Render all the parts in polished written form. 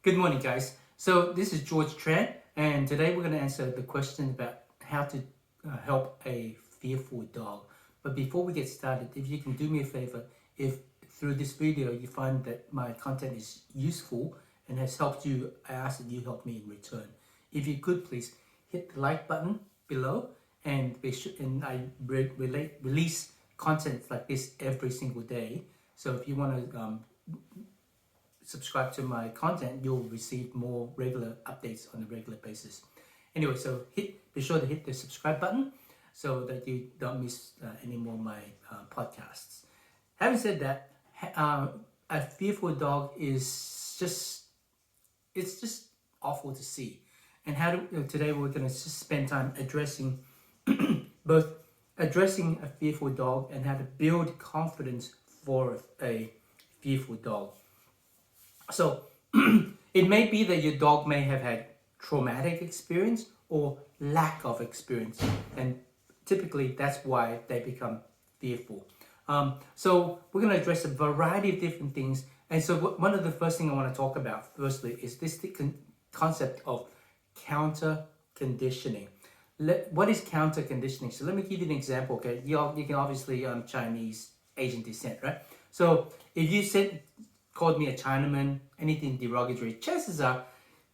Good morning, guys. So this is George Tran, and today we're going to answer the question about how to help a fearful dog. But before we get started, if you can do me a favor, if through this video you find that my content is useful and has helped you, I ask that you help me in return. If you could please hit the like button below, and I release content like this every single day. So if you want to subscribe to my content, you'll receive more regular updates on a regular basis. Anyway, so be sure to hit the subscribe button so that you don't miss any more of my podcasts. Having said that, a fearful dog is just awful to see. And today we're going to spend time addressing both addressing a fearful dog and how to build confidence for a fearful dog. So it may be that your dog may have had traumatic experience or lack of experience, and typically that's why they become fearful. So we're going to address a variety of different things. And so one of the first things I want to talk about firstly is this concept of counter conditioning. What is counter conditioning? So let me give you an example. Okay, you can obviously Chinese, Asian descent, right? So if you called me a Chinaman, anything derogatory, chances are,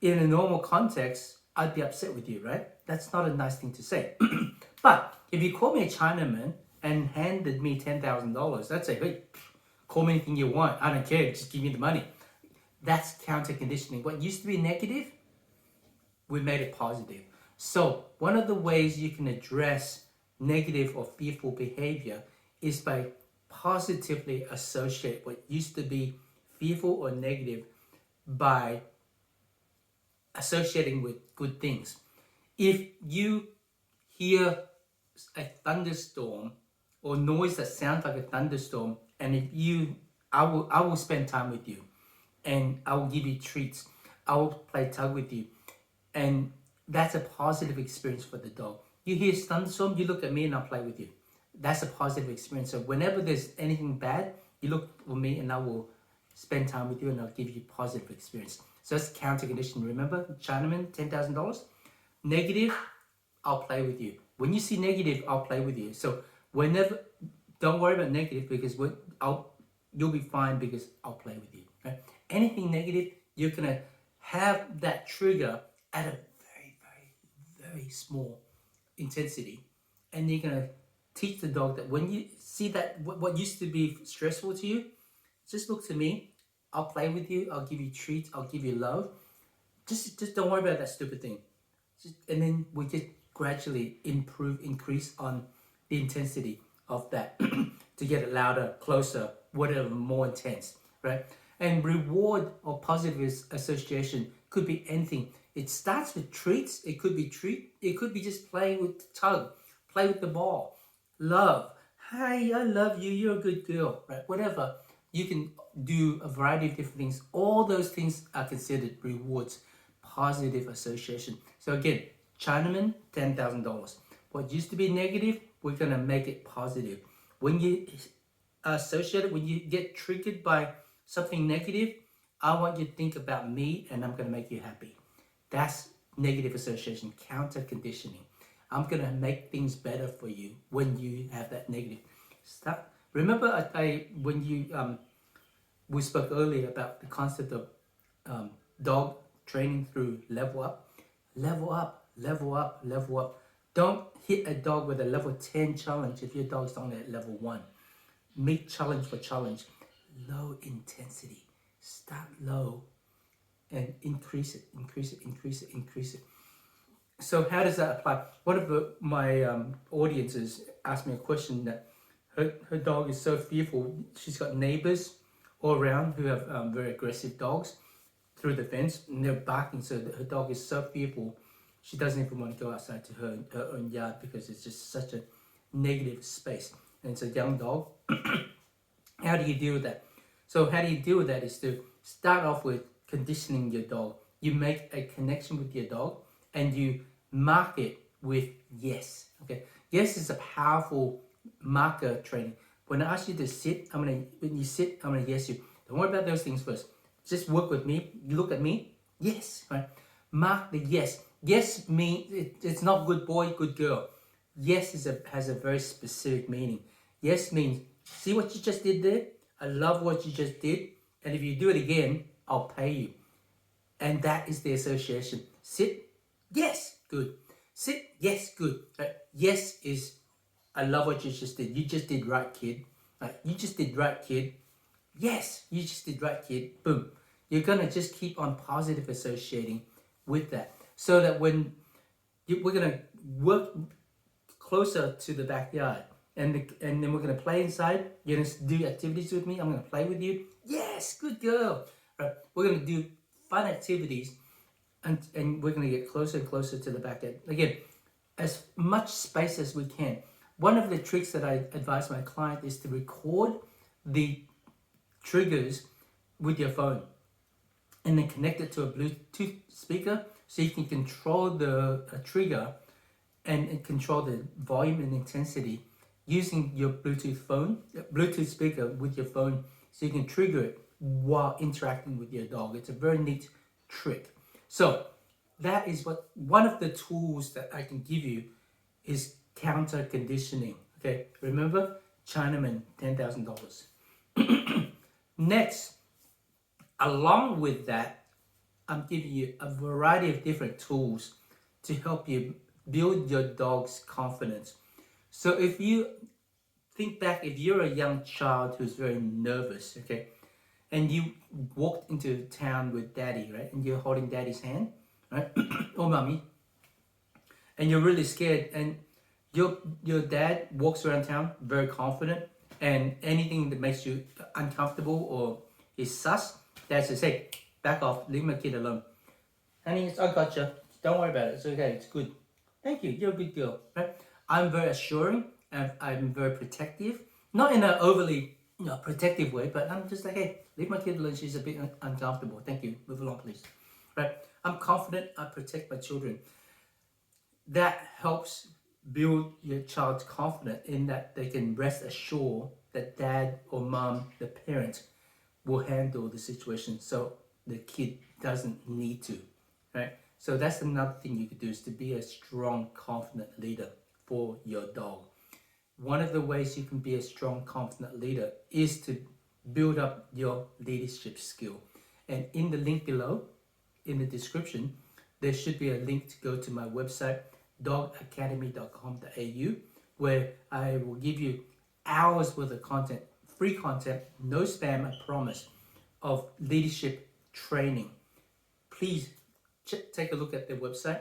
in a normal context, I'd be upset with you, right? That's not a nice thing to say. But if you called me a Chinaman and handed me $10,000, I'd say, hey, call me anything you want. I don't care. Just give me the money. That's counter conditioning. What used to be negative, we made it positive. So one of the ways you can address negative or fearful behavior is by positively associate what used to be fearful or negative by associating with good things. If you hear a thunderstorm or noise that sounds like a thunderstorm, and I will spend time with you, and I will give you treats. I will play tug with you, and that's a positive experience for the dog. You hear thunderstorm, you look at me, and I'll play with you. That's a positive experience. So whenever there's anything bad, you look for me, and I will spend time with you, and I'll give you positive experience. So that's counter conditioning. Remember, Chinaman, $10,000. Negative, I'll play with you. When you see negative, I'll play with you. So don't worry about negative, because you'll be fine, because I'll play with you. Right? Anything negative, you're gonna have that trigger at a very, very, very small intensity, and you're gonna teach the dog that when you see that what used to be stressful to you, just look to me. I'll play with you. I'll give you treats. I'll give you love. Just don't worry about that stupid thing. And then we just gradually increase on the intensity of that to get it louder, closer, whatever, more intense, right? And reward or positive association could be anything. It starts with treats. It could be It could be just playing with the tug, play with the ball, love. Hi, I love you. You're a good girl, right? Whatever. You can do a variety of different things. All those things are considered rewards, positive association. So again, Chinaman, $10,000. What used to be negative, we're going to make it positive. When you associate it, when you get triggered by something negative, I want you to think about me, and I'm going to make you happy. That's negative association, counter conditioning. I'm going to make things better for you when you have that negative. Remember, we spoke earlier about the concept of dog training through level up. Level up, level up, level up. Don't hit a dog with a level 10 challenge if your dog's only at level 1. Make challenge for challenge. Low intensity. Start low and increase it, increase it, increase it, increase it. So how does that apply? One of my audiences asked me a question that her dog is so fearful. She's got neighbors all around who have very aggressive dogs through the fence, and they're barking. So her dog is so fearful, she doesn't even want to go outside to her own yard, because it's just such a negative space. And it's a young dog. How do you deal with that? So how do you deal with that is to start off with conditioning your dog. You make a connection with your dog, and you mark it with yes. Okay, yes is a powerful marker training. When I ask you to sit, when you sit, I'm gonna yes you. Don't worry about those things first. Just work with me. You look at me. Yes, right? Mark the yes. Yes means it's not good boy, good girl. Yes has a very specific meaning. Yes means, see what you just did there? I love what you just did. And if you do it again, I'll pay you. And that is the association. Sit, yes, good. Sit, yes, good. Yes is, I love what you just did. You just did right, kid. You just did right, kid. Yes, you just did right, kid. Boom. You're going to just keep on positive associating with that. So that when we're going to work closer to the backyard, and then we're going to play inside. You're going to do activities with me. I'm going to play with you. Yes, good girl. Right. We're going to do fun activities, and we're going to get closer and closer to the backyard. Again, as much space as we can. One of the tricks that I advise my client is to record the triggers with your phone and then connect it to a Bluetooth speaker so you can control the trigger and control the volume and intensity using your Bluetooth speaker with your phone, so you can trigger it while interacting with your dog. It's a very neat trick. So that is what one of the tools that I can give you is counter conditioning. Okay, remember, Chinaman, $10,000. Next, along with that, I'm giving you a variety of different tools to help you build your dog's confidence. So if you think back, if you're a young child who's very nervous, okay, and you walked into town with daddy, right, and you're holding daddy's hand, right, or mommy, and you're really scared, and your dad walks around town very confident, and anything that makes you uncomfortable or is sus, dad says, hey, back off, leave my kid alone. Honey, I gotcha. Don't worry about it. It's okay. It's good. Thank you. You're a good girl. Right? I'm very assuring and I'm very protective. Not in an overly protective way, but I'm just like, hey, leave my kid alone. She's a bit uncomfortable. Thank you. Move along, please. Right? I'm confident. I protect my children. That helps build your child's confidence in that they can rest assured that dad or mom, the parent, will handle the situation so the kid doesn't need to. Right? So that's another thing you could do, is to be a strong, confident leader for your dog. One of the ways you can be a strong, confident leader is to build up your leadership skill. And in the link below, in the description, there should be a link to go to my website, dogacademy.com.au, where I will give you hours worth of content, free content, no spam, I promise, of leadership training. Please take a look at their website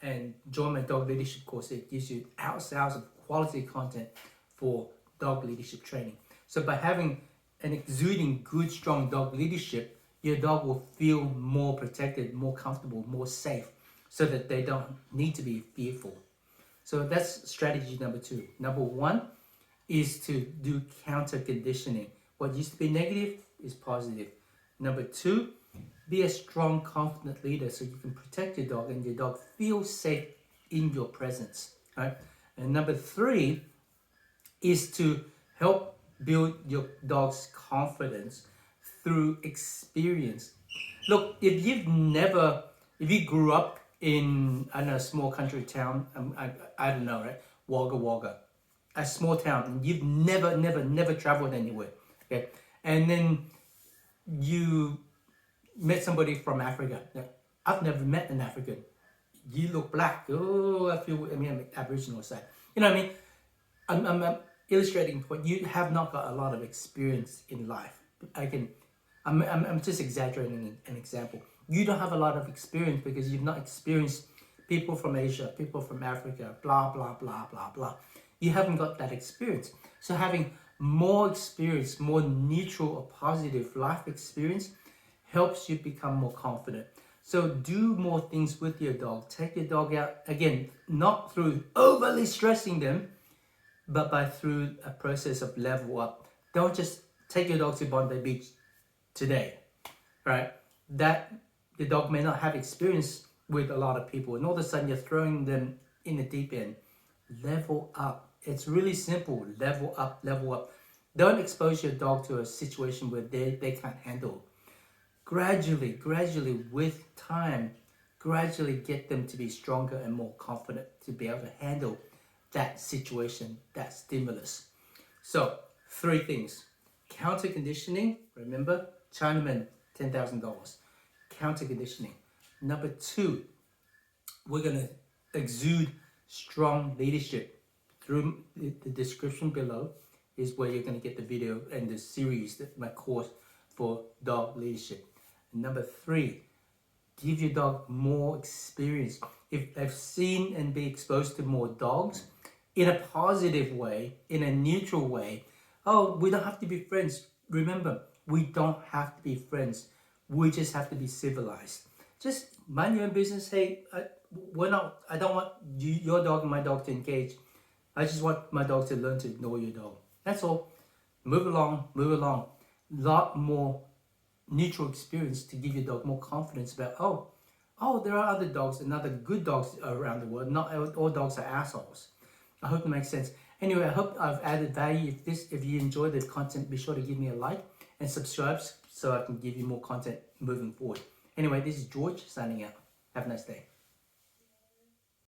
and join my dog leadership course. It gives you hours of quality content for dog leadership training. So by having and exuding good, strong dog leadership, your dog will feel more protected, more comfortable, more safe, so that they don't need to be fearful. So that's strategy number 2. Number 1 is to do counter conditioning. What used to be negative is positive. Number 2, be a strong, confident leader so you can protect your dog and your dog feels safe in your presence. Right? And number 3 is to help build your dog's confidence through experience. Look, if you grew up in, I don't know, a small country town, I don't know, right? Wagga Wagga, a small town, and you've never traveled anywhere, okay? And then you met somebody from Africa. Now, I've never met an African. You look black. Oh, I'm Aboriginal side. You know what I mean? I'm illustrating the point. You have not got a lot of experience in life. I'm just exaggerating an example. You don't have a lot of experience because you've not experienced people from Asia, people from Africa, blah, blah, blah, blah, blah. You haven't got that experience. So having more experience, more neutral or positive life experience helps you become more confident. So do more things with your dog. Take your dog out, again, not through overly stressing them, but through a process of level up. Don't just take your dog to Bondi Beach today, right? That the dog may not have experience with a lot of people, and all of a sudden you're throwing them in the deep end. Level up. It's really simple. Level up, level up. Don't expose your dog to a situation where they can't handle. gradually with time, gradually get them to be stronger and more confident to be able to handle that situation, that stimulus. So, three things. Counter conditioning, remember, Chinaman, $10,000. Counter conditioning. Number two, we're going to exude strong leadership. Through the description below is where you're going to get the video and the series, my course for dog leadership. And number three, give your dog more experience. If they've seen and be exposed to more dogs in a positive way, in a neutral way, oh, we don't have to be friends. Remember, we don't have to be friends. We just have to be civilized. Just mind your own business. Hey, I don't want your dog and my dog to engage. I just want my dog to learn to ignore your dog. That's all. Move along, move along. Lot more neutral experience to give your dog more confidence about, there are other dogs and other good dogs around the world. Not all dogs are assholes. I hope it makes sense. Anyway, I hope I've added value. If you enjoy the content, be sure to give me a like and subscribe so I can give you more content moving forward. Anyway, this is George signing out. Have a nice day.